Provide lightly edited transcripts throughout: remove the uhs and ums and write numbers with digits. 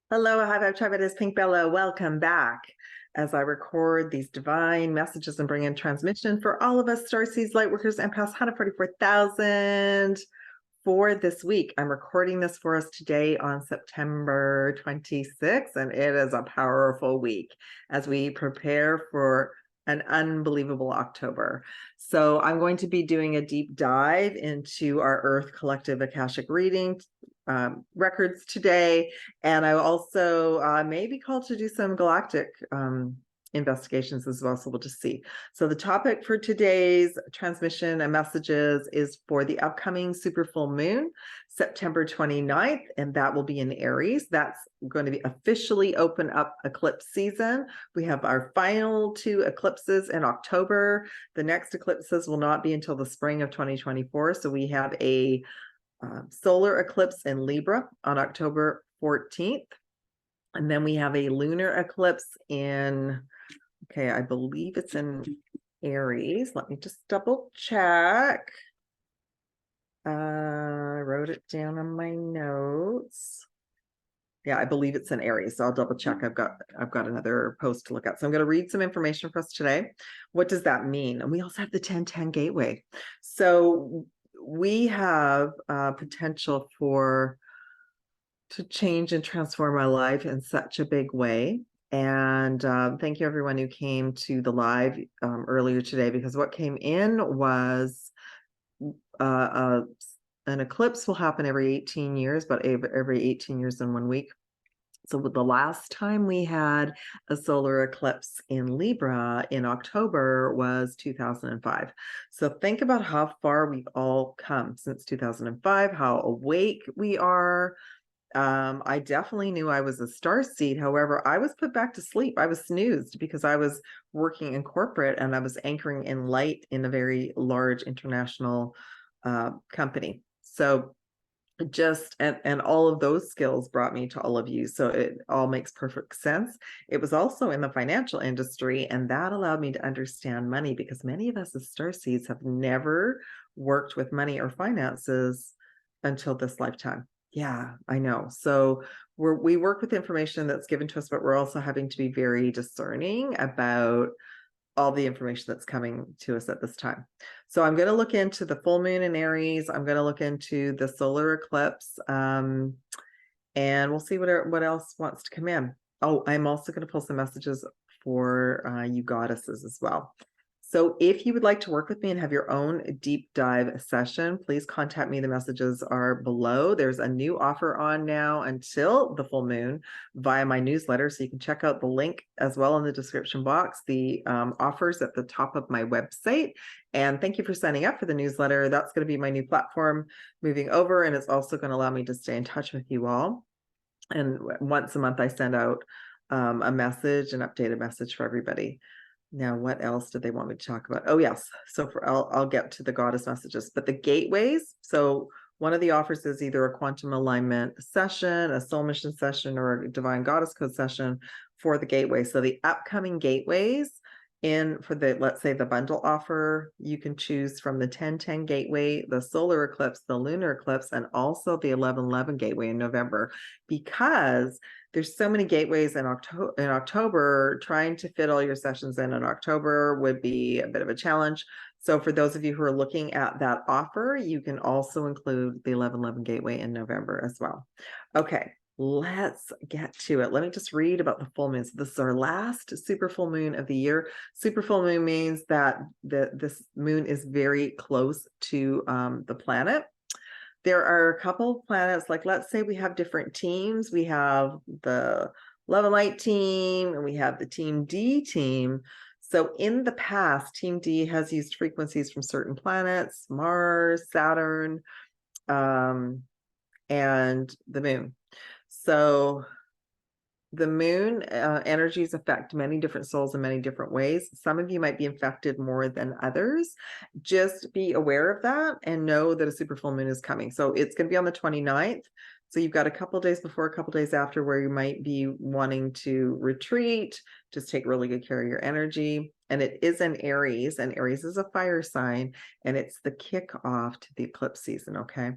Hello, High Vibe Tribe. It is PinkBella. Welcome back as I record these divine messages and bring in transmission for all of us Starseeds, Lightworkers, and past 144,000 for this week. I'm recording this for us today on September 26th, and it is a powerful week as we prepare for an unbelievable October. So I'm going to be doing a deep dive into our Earth Collective Akashic reading records today, and I also may be called to do some galactic investigations as well, so we'll just see. So the topic for today's transmission and messages is for the upcoming super full moon, September 29th, and that will be in Aries. That's going to be officially open up eclipse season. We have our final 2 eclipses in October. The next eclipses will not be until the spring of 2024. So we have a solar eclipse in Libra on October 14th. And then we have a lunar eclipse in, okay, I believe it's in Aries. Let me just double check. I wrote it down on my notes. Yeah, I believe it's in Aries. So I'll double check. I've got another post to look at. So I'm going to read some information for us today. What does that mean? And we also have the 1010 gateway. So we have potential to change and transform our life in such a big way. And thank you everyone who came to the live earlier today, because what came in was an eclipse will happen every 18 years, but every 18 years in 1 week. So the last time we had a solar eclipse in Libra in October was 2005. So think about how far we've all come since 2005, how awake we are. I definitely knew I was a starseed. However, I was put back to sleep. I was snoozed because I was working in corporate and I was anchoring in light in a very large international company. So and all of those skills brought me to all of you. So it all makes perfect sense. It was also in the financial industry, and that allowed me to understand money, because many of us as starseeds have never worked with money or finances until this lifetime. Yeah, I know. So we work with information that's given to us, but we're also having to be very discerning about all the information that's coming to us at this time. So I'm going to look into the full moon in Aries. I'm going to look into the solar eclipse, and we'll see what else wants to come in. Oh, I'm also going to pull some messages for you goddesses as well. So if you would like to work with me and have your own deep dive session, please contact me. The messages are below. There's a new offer on now until the full moon via my newsletter. So you can check out the link as well in the description box. The offers at the top of my website. And thank you for signing up for the newsletter. That's going to be my new platform moving over. And it's also going to allow me to stay in touch with you all. And once a month, I send out a message, an updated message for everybody. Now, what else did they want me to talk about? Oh, yes. So I'll get to the goddess messages, but the gateways. So one of the offers is either a quantum alignment session, a soul mission session, or a divine goddess code session for the gateway. So the upcoming gateways for the, let's say, the bundle offer, you can choose from the 1010 gateway, the solar eclipse, the lunar eclipse, and also the 1111 gateway in November, because there's so many gateways in October. Trying to fit all your sessions in October would be a bit of a challenge. So for those of you who are looking at that offer, you can also include the 1111 gateway in November as well. Okay, let's get to it. Let me just read about the full moon. So this is our last super full moon of the year. Super full moon means that this moon is very close to the planet. There are a couple of planets, like let's say we have different teams. We have the Love and Light team, and we have the Team D team. So in the past, Team D has used frequencies from certain planets, Mars, Saturn, and the moon. So the moon energies affect many different souls in many different ways. Some of you might be infected more than others. Just be aware of that and know that a super full moon is coming. So it's going to be on the 29th. So you've got a couple days before, a couple days after, where you might be wanting to retreat. Just take really good care of your energy. And it is in Aries, and Aries is a fire sign, and it's the kickoff to the eclipse season, okay?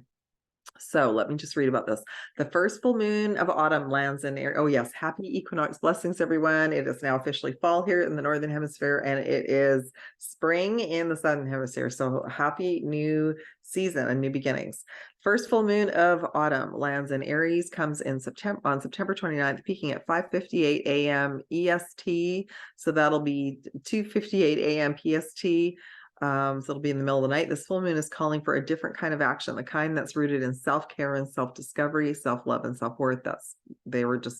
So let me just read about this. The first full moon of autumn lands in Aries. Oh yes, happy equinox blessings, everyone. It is now officially fall here in the Northern Hemisphere, and it is spring in the Southern Hemisphere. So happy new season and new beginnings. First full moon of autumn lands in Aries, comes in September on September 29th, peaking at 5:58 a.m. EST. So that'll be 2:58 a.m. PST. So it'll be in the middle of the night. This full moon is calling for a different kind of action, the kind that's rooted in self-care and self-discovery, self-love and self-worth.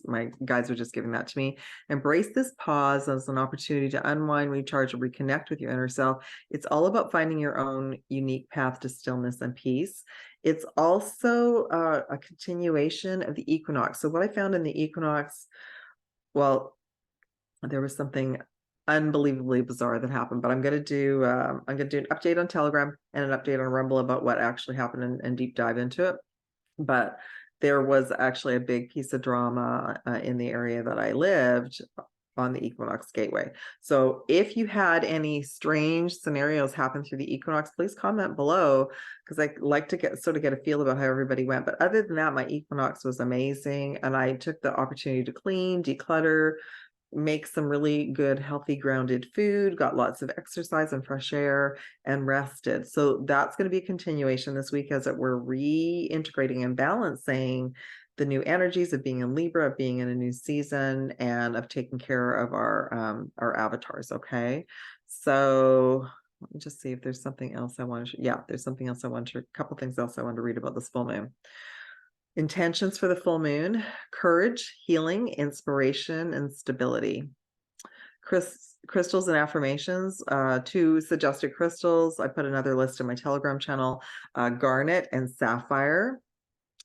My guides were just giving that to me. Embrace this pause as an opportunity to unwind, recharge, and reconnect with your inner self. It's all about finding your own unique path to stillness and peace. It's also a continuation of the equinox. So what I found in the equinox, well, there was something unbelievably bizarre that happened, but I'm going to do an update on Telegram and an update on Rumble about what actually happened and deep dive into it. But there was actually a big piece of drama in the area that I lived on the equinox gateway. So if you had any strange scenarios happen through the equinox, please comment below, because I like to get a feel about how everybody went. But other than that, my equinox was amazing, and I took the opportunity to clean, declutter, make some really good, healthy, grounded food, got lots of exercise and fresh air, and rested. So that's going to be a continuation this week as we're reintegrating and balancing the new energies of being in Libra, of being in a new season, and of taking care of our avatars. Okay, so let me just see if there's something else I want to. Yeah, there's something else I want to. A couple things else I want to read about this full moon. Intentions for the full moon: courage, healing, inspiration, and stability. Crystals and affirmations, 2 suggested crystals. I put another list in my Telegram channel: garnet and sapphire.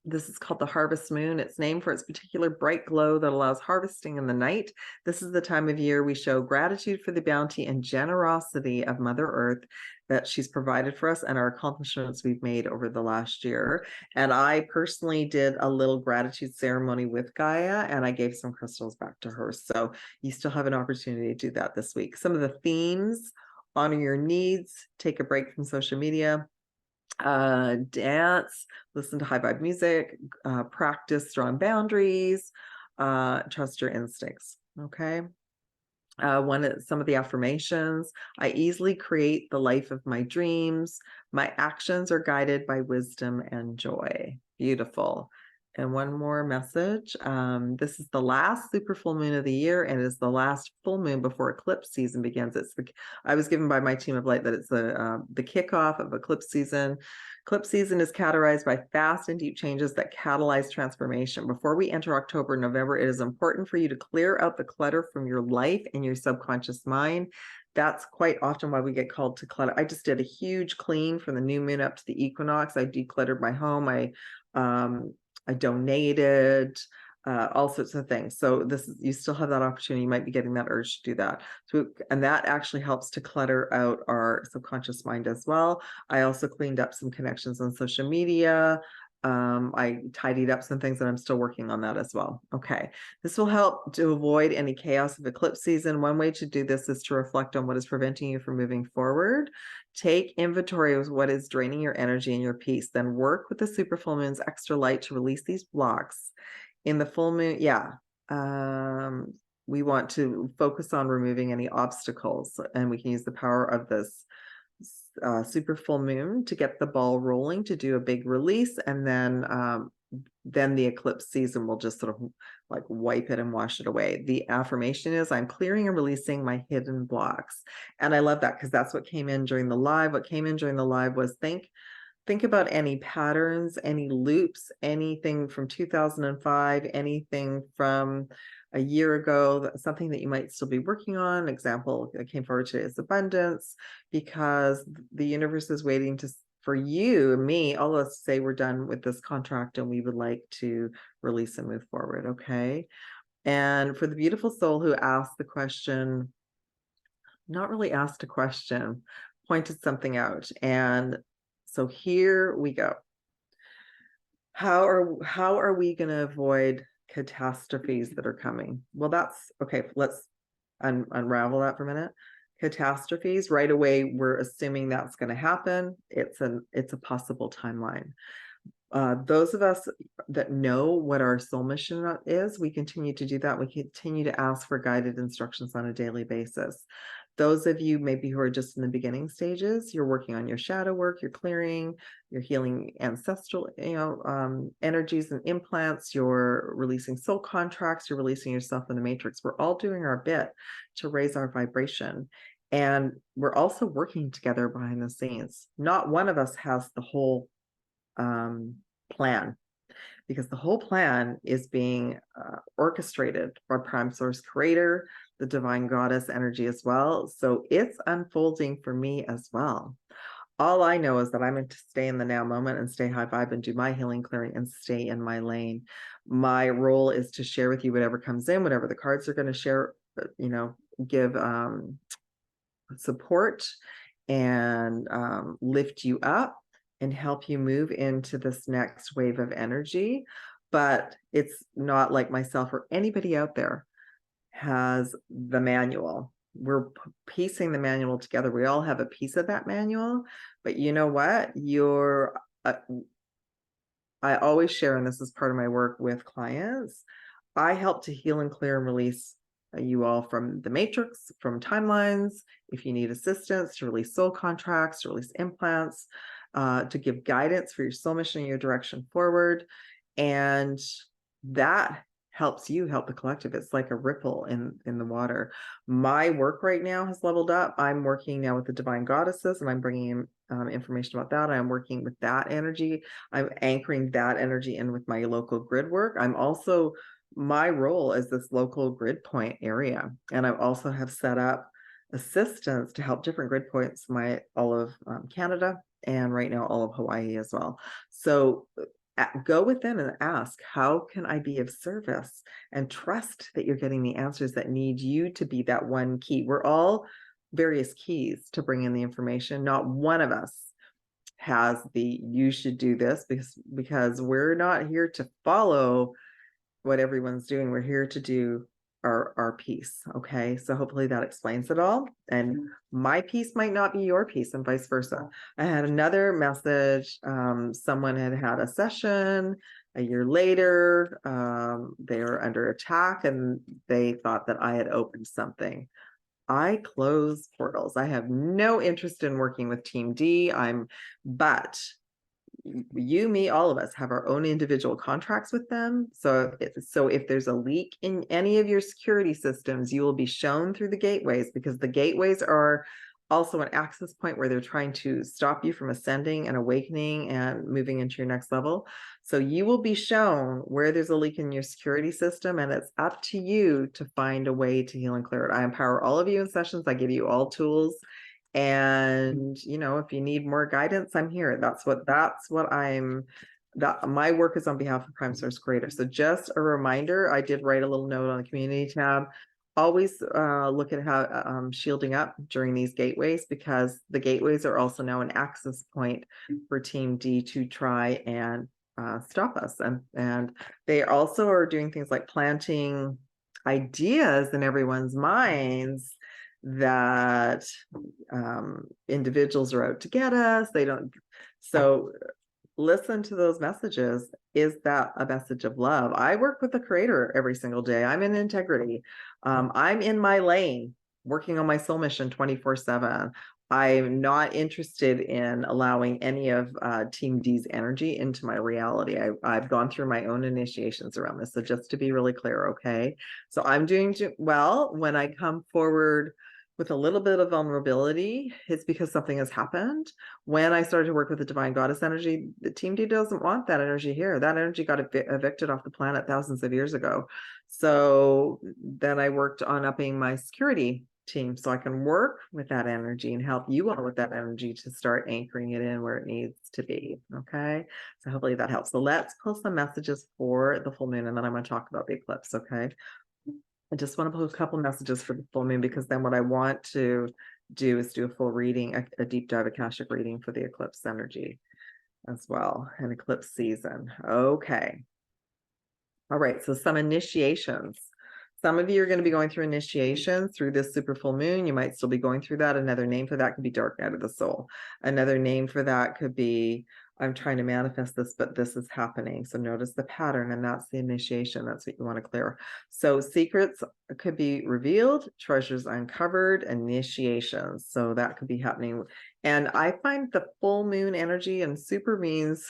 This is called the harvest moon. It's named for its particular bright glow that allows harvesting in the night. This is the time of year we show gratitude for the bounty and generosity of Mother Earth that she's provided for us and our accomplishments we've made over the last year. And I personally did a little gratitude ceremony with Gaia, and I gave some crystals back to her. So you still have an opportunity to do that this week. Some of the themes: honor your needs, take a break from social media, dance, listen to high vibe music, practice strong boundaries, trust your instincts. Okay. Some of the affirmations: I easily create the life of my dreams. My actions are guided by wisdom and joy. Beautiful. And one more message. This is the last super full moon of the year, and it is the last full moon before eclipse season begins. I was given by my team of light that it's the kickoff of eclipse season. Eclipse season is categorized by fast and deep changes that catalyze transformation. Before we enter October, November, it is important for you to clear out the clutter from your life and your subconscious mind. That's quite often why we get called to clutter. I just did a huge clean from the new moon up to the equinox. I decluttered my home. I donated, all sorts of things. So you still have that opportunity. You might be getting that urge to do that. So, and that actually helps to clutter out our subconscious mind as well. I also cleaned up some connections on social media. I tidied up some things, and I'm still working on that as well. Okay, this will help to avoid any chaos of eclipse season. One way to do this is to reflect on what is preventing you from moving forward. Take inventory of what is draining your energy and your peace. Then work with the super full moon's extra light to release these blocks. In the full moon, we want to focus on removing any obstacles, and we can use the power of this super full moon to get the ball rolling, to do a big release, and then the eclipse season will just sort of like wipe it and wash it away. The affirmation is: I'm clearing and releasing my hidden blocks. And I love that, because that's what came in during the live. What came in during the live was think about any patterns, any loops, anything from 2005, anything from a year ago, something that you might still be working on. Example that came forward today is abundance, because the universe is waiting for you and me, all of us, to say we're done with this contract and we would like to release and move forward. Okay. And for the beautiful soul who asked the question, not really asked a question, pointed something out. And so here we go. How are we going to avoid catastrophes that are coming? Well, that's okay. Let's unravel that for a minute. Catastrophes, right away, we're assuming that's going to happen. It's a possible timeline. Those of us that know what our soul mission is, we continue to do that. We continue to ask for guided instructions on a daily basis. Those of you maybe who are just in the beginning stages, you're working on your shadow work, you're clearing, you're healing ancestral, energies and implants, you're releasing soul contracts, you're releasing yourself in the matrix. We're all doing our bit to raise our vibration. And we're also working together behind the scenes. Not one of us has the whole plan, because the whole plan is being orchestrated by Prime Source Creator, the Divine Goddess energy as well. So it's unfolding for me as well. All I know is that I'm going to stay in the now moment and stay high vibe and do my healing, clearing, and stay in my lane. My role is to share with you whatever comes in, whatever the cards are going to share, give support and lift you up and help you move into this next wave of energy. But it's not like myself or anybody out there has the manual. We're piecing the manual together. We all have a piece of that manual, but you know what? I always share, and this is part of my work with clients, I help to heal and clear and release you all from the matrix, from timelines. If you need assistance to release soul contracts, to release implants, to give guidance for your soul mission and your direction forward. And that helps you help the collective. It's like a ripple in the water. My work right now has leveled up. I'm working now with the Divine Goddesses, and I'm bringing in information about that. I'm working with that energy. I'm anchoring that energy in with my local grid work. I'm also, my role is this local grid point area. And I also have set up assistance to help different grid points, all of Canada, and right now all of Hawaii as well. So go within and ask, how can I be of service? And trust that you're getting the answers that need you to be that one key. We're all various keys to bring in the information. Not one of us has the you should do this, because we're not here to follow what everyone's doing. We're here to do our piece. Okay, so hopefully that explains it all. And my piece might not be your piece, and vice versa. I had another message. Someone had a session a year later. They were under attack, and they thought that I had opened something. I close portals. I have no interest in working with Team D. But you, me, all of us have our own individual contracts with them. So if there's a leak in any of your security systems, you will be shown through the gateways, because the gateways are also an access point where they're trying to stop you from ascending and awakening and moving into your next level. So you will be shown where there's a leak in your security system, and it's up to you to find a way to heal and clear it. I empower all of you in sessions. I give you all tools. And, if you need more guidance, I'm here. My work is on behalf of Prime Source Creator. So just a reminder, I did write a little note on the community tab. Always look at how shielding up during these gateways, because the gateways are also now an access point for Team D to try and stop us. And they also are doing things like planting ideas in everyone's minds that individuals are out to get us. So listen to those messages. Is that a message of love? I work with the Creator every single day. I'm in integrity. I'm in my lane, working on my soul mission 24/7. I'm not interested in allowing any of Team D's energy into my reality. I've gone through my own initiations around this. So just to be really clear, okay? So I'm doing well. When I come forward with a little bit of vulnerability, it's because something has happened. When I started to work with the Divine Goddess energy, the Team D doesn't want that energy here. That energy got evicted off the planet thousands of years ago. So then I worked on upping my security team so I can work with that energy and help you all with that energy to start anchoring it in where it needs to be. Okay, so hopefully that helps. So let's pull some messages for the full moon, and then I'm going to talk about the eclipse. Okay, I just want to pull a couple messages for the full moon, because then what I want to do is do a full reading, a deep dive AKASHIC reading for the eclipse energy as well, an eclipse season. Okay. All right, so some initiations. Some of you are going to be going through initiations through this super full moon. You might still be going through that. Another name for that could be dark night of the soul. Another name for that could be I'm trying to manifest this, but this is happening. So notice the pattern, and that's the initiation. That's what you want to clear. So secrets could be revealed, treasures uncovered, initiations. So that could be happening. And I find the full moon energy and super means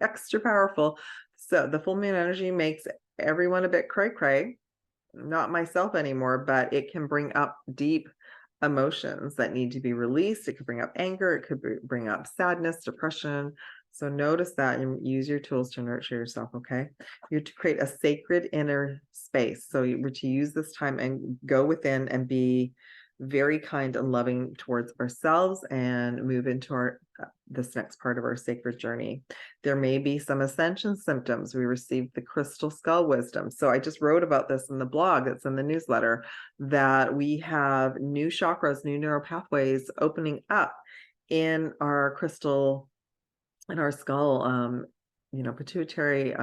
extra powerful. So the full moon energy makes everyone a bit cray-cray. Not myself anymore, but it can bring up deep emotions that need to be released. It could bring up anger. It could bring up sadness, depression. So notice that and use your tools to nurture yourself, okay? You're to create a sacred inner space. So we're to use this time and go within and be very kind and loving towards ourselves and move into our this next part of our sacred journey. There may be some ascension symptoms. We received the crystal skull wisdom. So I just wrote about this in the blog. It's in the newsletter that we have new chakras, new neural pathways opening up in our crystal, in our skull, pituitary,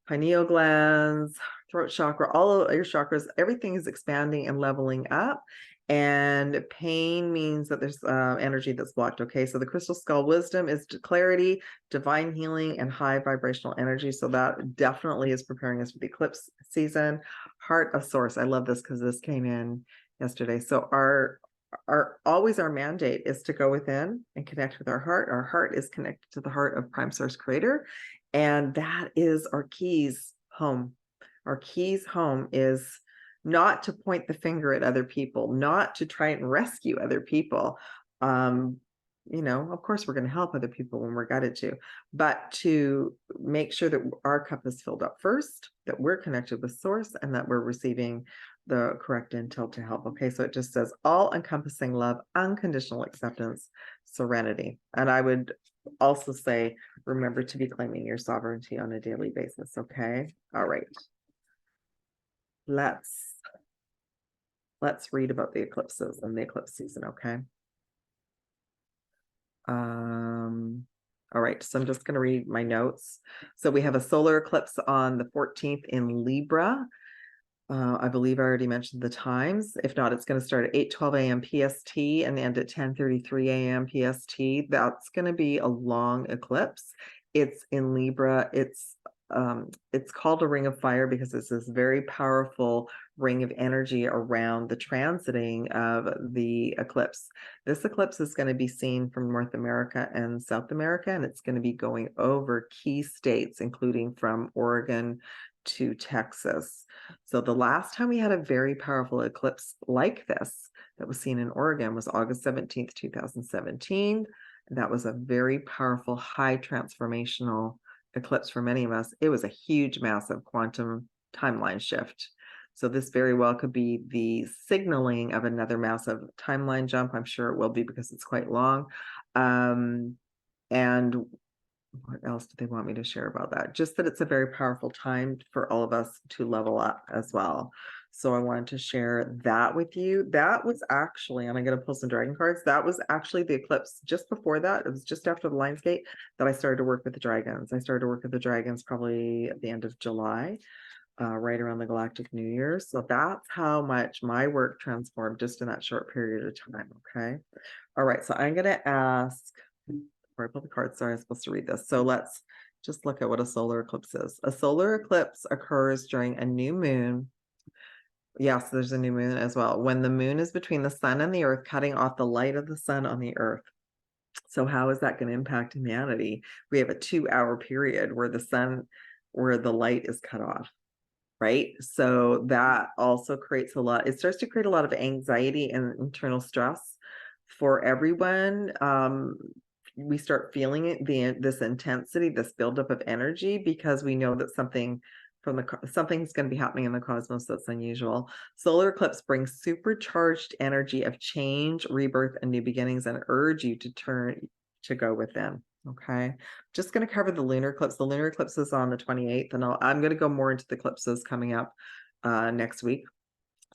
pineal glands, throat chakra, all of your chakras, everything is expanding and leveling up. And pain means that there's energy that's blocked. Okay, so the crystal skull wisdom is clarity, divine healing, and high vibrational energy. So that definitely is preparing us for the eclipse season. Heart of source. I love this because this came in yesterday. So our mandate is to go within and connect with our heart. Our heart is connected to the heart of Prime Source Creator, and that is our keys home. Our keys home is not to point the finger at other people, not to try and rescue other people. Of course, we're going to help other people when we're guided to, but to make sure that our cup is filled up first, that we're connected with source, and that we're receiving the correct intel to help. Okay, so it just says all encompassing love, unconditional acceptance, serenity. And I would also say, remember to be claiming your sovereignty on a daily basis. Okay, all right. Let's read about the eclipses and the eclipse season. Okay. All right, so I'm just going to read my notes. So we have a solar eclipse on the 14th in Libra. I believe I already mentioned the times. If not, it's going to start at 8:12 a.m. PST and end at 10:33 a.m. PST. That's going to be a long eclipse. It's in Libra. It's called a ring of fire because it's this very powerful ring of energy around the transiting of the eclipse. This eclipse is going to be seen from North America and South America, and it's going to be going over key states, including from Oregon to Texas. So the last time we had a very powerful eclipse like this that was seen in Oregon was August 17th, 2017. That was a very powerful, high transformational eclipse for many of us. It was a huge, massive quantum timeline shift. So this very well could be the signaling of another massive timeline jump. I'm sure it will be because it's quite long. And what else do they want me to share about that? Just that it's a very powerful time for all of us to level up as well. So I wanted to share that with you. That was actually, and I'm going to pull some dragon cards. That was actually the eclipse just before that. It was just after the Lionsgate that I started to work with the dragons. I started to work with the dragons probably at the end of July, right around the Galactic New Year. So that's how much my work transformed just in that short period of time. Okay. All right. So I'm going to ask, before I pull the cards, sorry, I was supposed to read this. So let's just look at what a solar eclipse is. A solar eclipse occurs during a new moon. Yes, there's a new moon as well. When the moon is between the sun and the earth, cutting off the light of the sun on the earth. So how is that going to impact humanity? We have a 2-hour period where the light is cut off, right? So that also creates it starts to create a lot of anxiety and internal stress for everyone. We start feeling it, this intensity, this buildup of energy, because we know that something's going to be happening in the cosmos that's unusual. Solar eclipse brings supercharged energy of change, rebirth, and new beginnings, and urge you to go within. Okay, just going to cover the lunar eclipse. The lunar eclipse is on the 28th, and I'm going to go more into the eclipses coming up next week.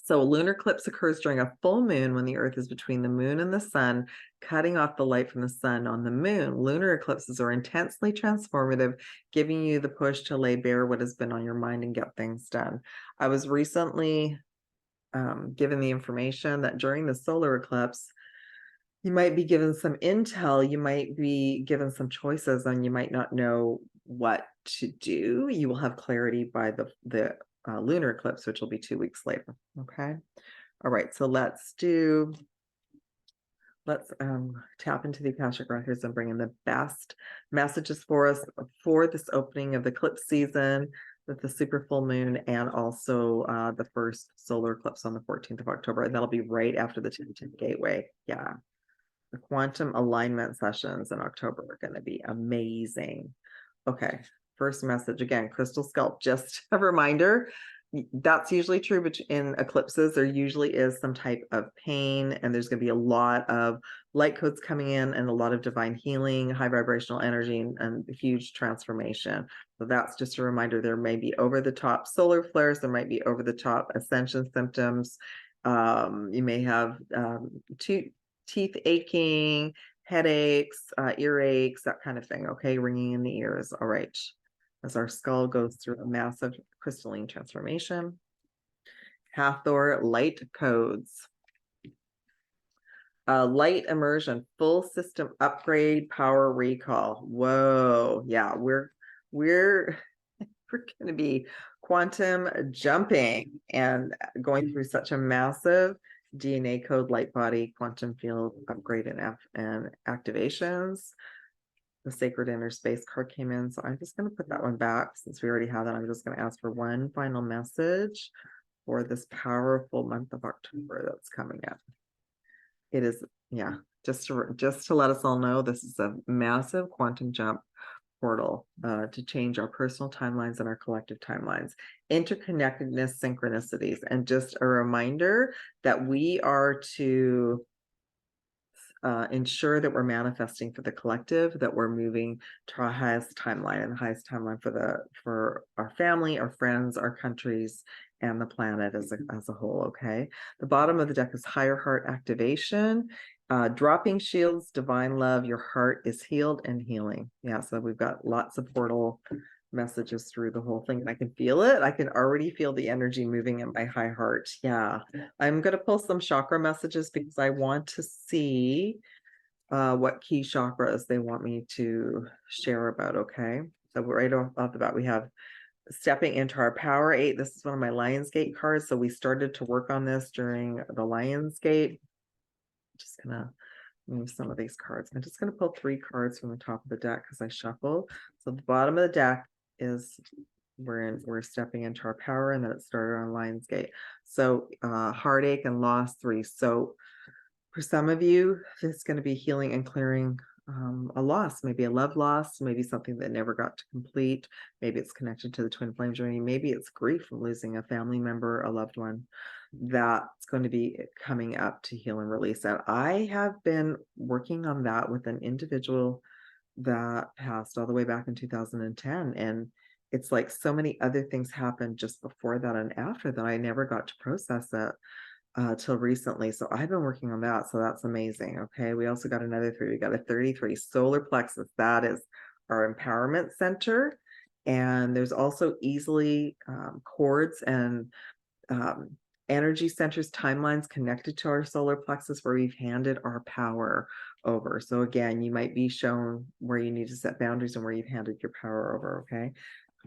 So a lunar eclipse occurs during a full moon when the earth is between the moon and the sun, cutting off the light from the sun on the moon. Lunar eclipses are intensely transformative, giving you the push to lay bare what has been on your mind and get things done. I was recently given the information that during the solar eclipse, You might be given some intel, you might be given some choices, and you might not know what to do. You will have clarity by the lunar eclipse, which will be 2 weeks later. Okay. All right. So let's tap into the Akashic records and bring in the best messages for us for this opening of the eclipse season with the super full moon, and also the first solar eclipse on the 14th of October. And that'll be right after the 10-10 gateway. Yeah. The quantum alignment sessions in October are going to be amazing. Okay, first message again, crystal sculpt. Just a reminder, that's usually true, but in eclipses, there usually is some type of pain, and there's going to be a lot of light codes coming in and a lot of divine healing, high vibrational energy, and huge transformation. So that's just a reminder. There may be over the top solar flares, there might be over the top ascension symptoms. You may have teeth aching, headaches, earaches, that kind of thing. Okay, ringing in the ears. All right. As our skull goes through a massive crystalline transformation. Hathor light codes. Light immersion, full system upgrade, power recall. Whoa, yeah, we're we're going to be quantum jumping and going through such a massive DNA code, light body, quantum field upgrade and activations. The sacred inner space card came in, so I'm just going to put that one back since we already have that. I'm just going to ask for one final message for this powerful month of October that's coming up. It is, yeah, just to let us all know, this is a massive quantum jump portal to change our personal timelines and our collective timelines, interconnectedness, synchronicities, and just a reminder that we are to ensure that we're manifesting for the collective, that we're moving to our highest timeline, and the highest timeline for our family, our friends, our countries, and the planet as a whole. Okay, the bottom of the deck is higher heart activation, dropping shields, divine love, your heart is healed and healing. Yeah, so we've got lots of portal messages through the whole thing, and I can feel it. I can already feel the energy moving in my high heart. Yeah, I'm going to pull some chakra messages because I want to see what key chakras they want me to share about. Okay, so right off the bat, we have stepping into our power 8. This is one of my Lionsgate cards, so we started to work on this during the Lionsgate. Just gonna move some of these cards. I'm just going to pull 3 cards from the top of the deck because I shuffled. So the bottom of the deck is we're stepping into our power, and then it started on Lionsgate. So heartache and loss 3. So for some of you, it's going to be healing and clearing a loss, maybe a love loss, maybe something that never got to complete. Maybe it's connected to the twin flame journey. Maybe it's grief from losing a family member, a loved one. That's going to be coming up to heal and release that. I have been working on that with an individual that passed all the way back in 2010, and it's like so many other things happened just before that and after that. I never got to process it till recently. So I've been working on that. So that's amazing. Okay. We also got another 3. We got a 33 solar plexus. That is our empowerment center. And there's also easily cords and energy centers, timelines connected to our solar plexus where we've handed our power over. So again, you might be shown where you need to set boundaries and where you've handed your power over. Okay.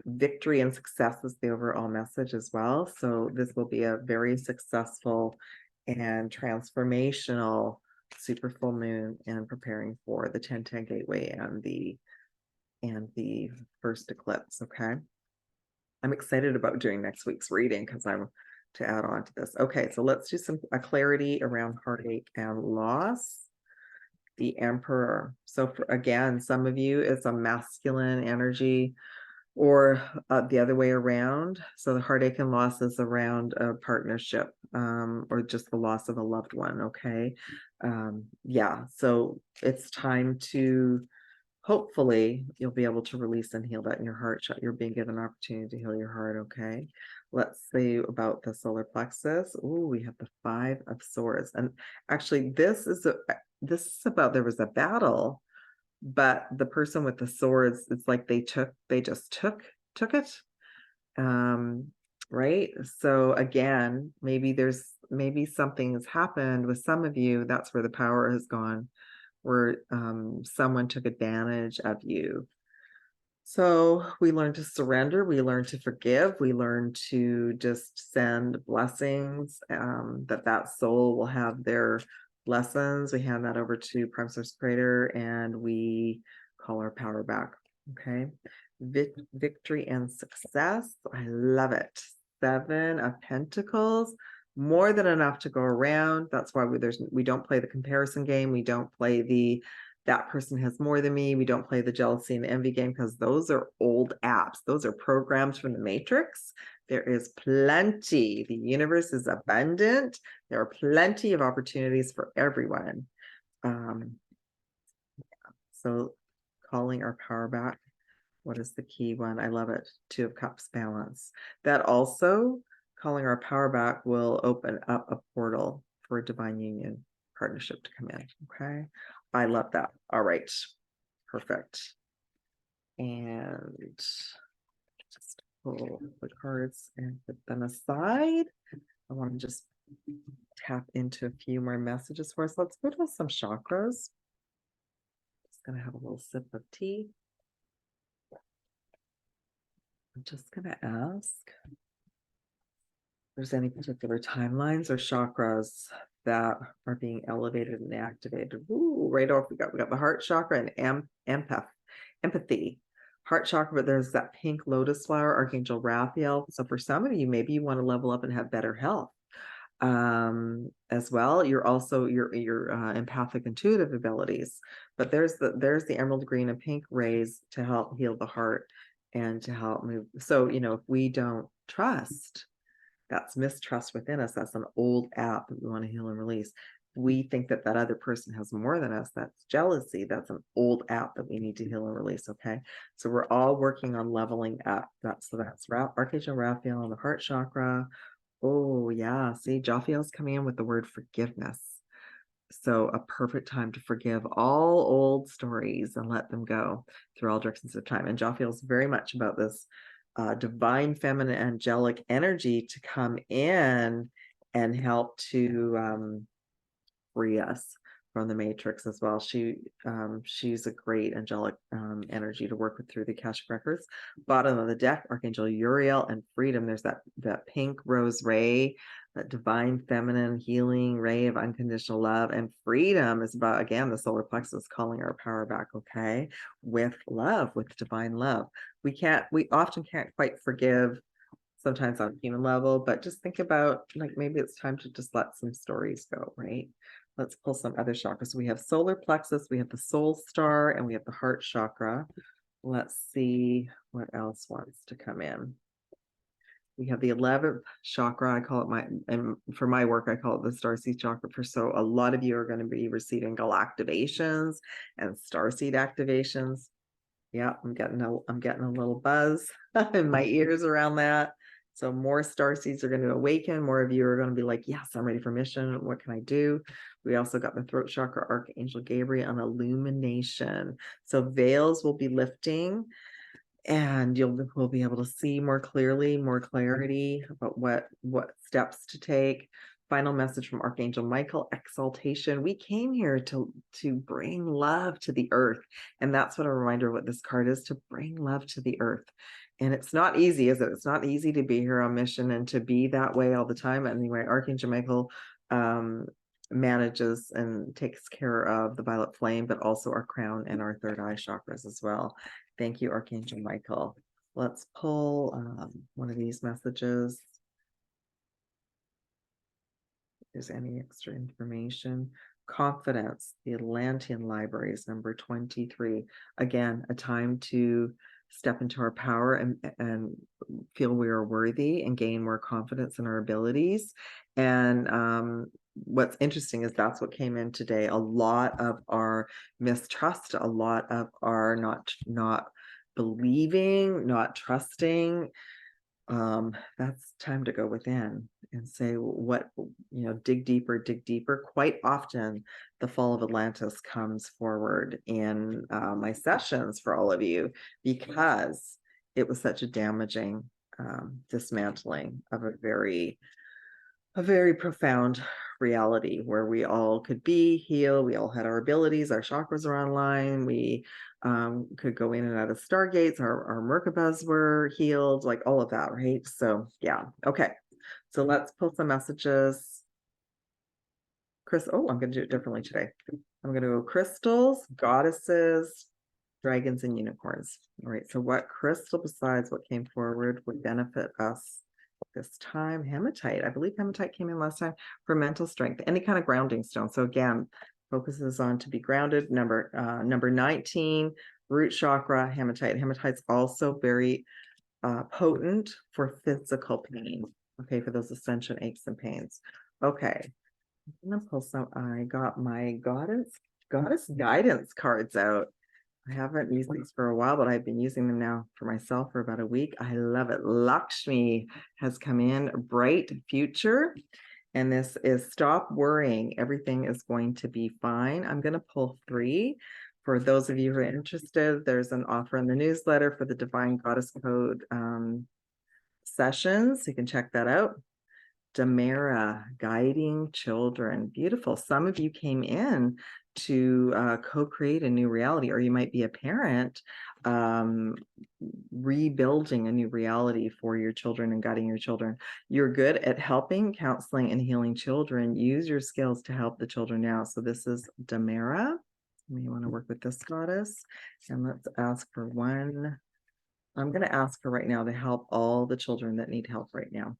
Victory and success is the overall message as well. So this will be a very successful and transformational super full moon, and preparing for the 10-10 gateway and the first eclipse. Okay. I'm excited about doing next week's reading because I'm to add on to this. Okay, so let's do a clarity around heartache and loss. The Emperor. So again, some of you, it's a masculine energy, or the other way around. So the heartache and loss is around a partnership, or just the loss of a loved one. Okay. Yeah, so it's time to, hopefully you'll be able to release and heal that in your heart. You're being given an opportunity to heal your heart. Okay. Let's see about the solar plexus. Oh, we have the 5 of Swords. And actually this is about, there was a battle, but the person with the swords, it's like they just took it. Right. So again, maybe there's maybe something has happened with some of you. That's where the power has gone, where someone took advantage of you. So we learn to surrender, we learn to forgive, we learn to just send blessings, that soul will have their lessons. We hand that over to Prime Source Creator and we call our power back. Okay. Victory and success. I love it. 7 of Pentacles, more than enough to go around. That's why we don't play the comparison game. We don't play that person has more than me. We don't play the jealousy and the envy game, because those are old apps. Those are programs from the Matrix. There is plenty. The universe is abundant. There are plenty of opportunities for everyone. So calling our power back. What is the key one? I love it. 2 of Cups, balance. That also, calling our power back, will open up a portal for a divine union partnership to come in. Okay. I love that. All right. Perfect. And just pull the cards and put them aside. I want to just tap into a few more messages for us. Let's go to some chakras. Just going to have a little sip of tea. I'm just going to ask if there's any particular timelines or chakras that are being elevated and activated. Ooh, right off, we got the heart chakra and empathy. Heart chakra, but there's that pink lotus flower, Archangel Raphael. So for some of you, maybe you want to level up and have better health as well. You're also your empathic intuitive abilities, but there's the emerald green and pink rays to help heal the heart and to help move. So, if we don't trust, that's mistrust within us. That's an old app that we want to heal and release. We think that other person has more than us. That's jealousy. That's an old app that we need to heal and release. Okay. So we're all working on leveling up. That's Archangel Raphael and the heart chakra. Oh yeah. See, Jophiel's coming in with the word forgiveness. So a perfect time to forgive all old stories and let them go through all directions of time. And Jophiel's very much about this divine feminine angelic energy to come in and help to free us from the matrix as well. She's a great angelic energy to work with through the Akashic records. Bottom of the deck, Archangel Uriel and freedom. There's that pink rose ray, that divine feminine healing ray of unconditional love. And freedom is about, again, the solar plexus calling our power back. Okay, with love, with divine love. We often can't quite forgive sometimes on human level, but just think about, like, maybe it's time to just let some stories go, right? Let's pull some other chakras. So we have solar plexus, we have the soul star, and we have the heart chakra. Let's see what else wants to come in. We have the 11th chakra. I call it and for my work, I call it the Starseed chakra. So a lot of you are going to be receiving galactivations and starseed activations. Yeah, I'm getting a little buzz in my ears around that. So more starseeds are going to awaken. More of you are going to be like, yes, I'm ready for mission. What can I do? We also got the throat chakra, Archangel Gabriel, and illumination. So veils will be lifting, and we'll be able to see more clearly, more clarity about what steps to take. Final message from Archangel Michael, exaltation. We came here to bring love to the earth. And that's what a reminder of what this card is, to bring love to the earth. And it's not easy, is it? It's not easy to be here on mission and to be that way all the time. Anyway, Archangel Michael manages and takes care of the violet flame, but also our crown and our third eye chakras as well. Thank you, Archangel Michael. Let's pull one of these messages. If there's any extra information. Confidence, the Atlantean Libraries, number 23. Again, a time to step into our power and feel we are worthy and gain more confidence in our abilities. And what's interesting is that's what came in today. A lot of our mistrust, a lot of our not believing, not trusting. That's time to go within and say dig deeper. Quite often the fall of Atlantis comes forward in my sessions for all of you, because it was such a damaging dismantling of a very a very profound reality where we all could be healed. We all had our abilities, our chakras are online. We could go in and out of stargates. Our Merkabas were healed, like all of that, right? So yeah, okay. So let's pull some messages. Chris, oh, I'm going to do it differently today. I'm going to go crystals, goddesses, dragons, and unicorns. All right, so what crystal besides what came forward would benefit us this time? Hematite. I believe hematite came in last time for mental strength, any kind of grounding stone. So again, focuses on to be grounded. Number 19, root chakra, hematite. Hematite's also very potent for physical pain. Okay, for those ascension aches and pains. Okay, I'm gonna pull some. I got my goddess guidance cards out. I haven't used these for a while, but I've been using them now for myself for about a week. I love it. Lakshmi has come in, bright future. And this is stop worrying. Everything is going to be fine. I'm going to pull 3. For those of you who are interested, there's an offer in the newsletter for the Divine Goddess Code sessions. You can check that out. Damara, guiding children. Beautiful. Some of you came in to co-create a new reality, or you might be a parent rebuilding a new reality for your children and guiding your children. You're good at helping, counseling, and healing children. Use your skills to help the children now. So this is Damara. You may want to work with this goddess. And let's ask for one. I'm going to ask her right now to help all the children that need help right now.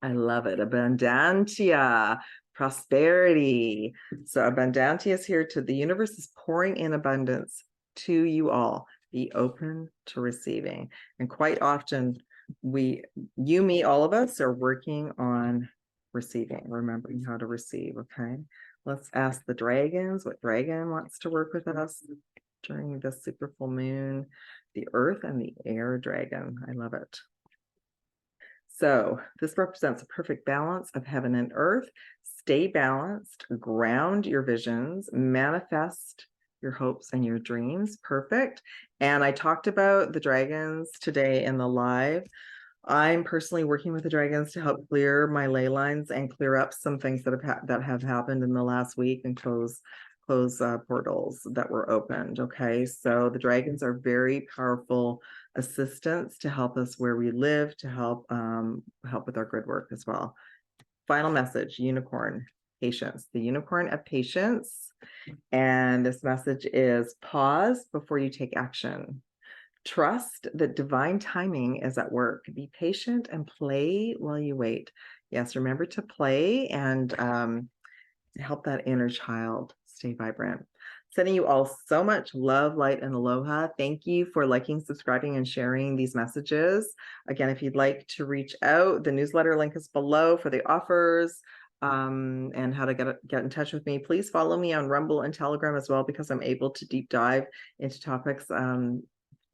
I love it. Abundantia, prosperity. So abundantia is here to the universe is pouring in abundance to you all. Be open to receiving. And quite often you, me, all of us are working on receiving, remembering how to receive. Okay. Let's ask the dragons what dragon wants to work with us during this super full moon. The earth and the air dragon. I love it. So this represents a perfect balance of heaven and earth. Stay balanced, ground your visions, manifest your hopes and your dreams. Perfect. And I talked about the dragons today in the live. I'm personally working with the dragons to help clear my ley lines and clear up some things that have happened in the last week and close portals that were opened. Okay, so the dragons are very powerful assistants to help us where we live, to help with our grid work as well. Final message: unicorn, patience. The unicorn of patience. And this message is pause before you take action. Trust that divine timing is at work. Be patient and play while you wait. Yes, remember to play and help that inner child stay vibrant. Sending you all so much love, light, and aloha. Thank you for liking, subscribing, and sharing these messages. Again, if you'd like to reach out, the newsletter link is below for the offers and how to get in touch with me. Please follow me on Rumble and Telegram as well, because I'm able to deep dive into topics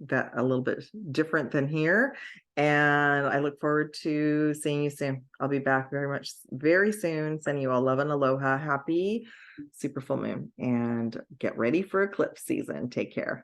that a little bit different than here. And I look forward to seeing you soon. I'll be back very soon. Sending you all love and aloha. Happy super full moon, and get ready for eclipse season. Take care.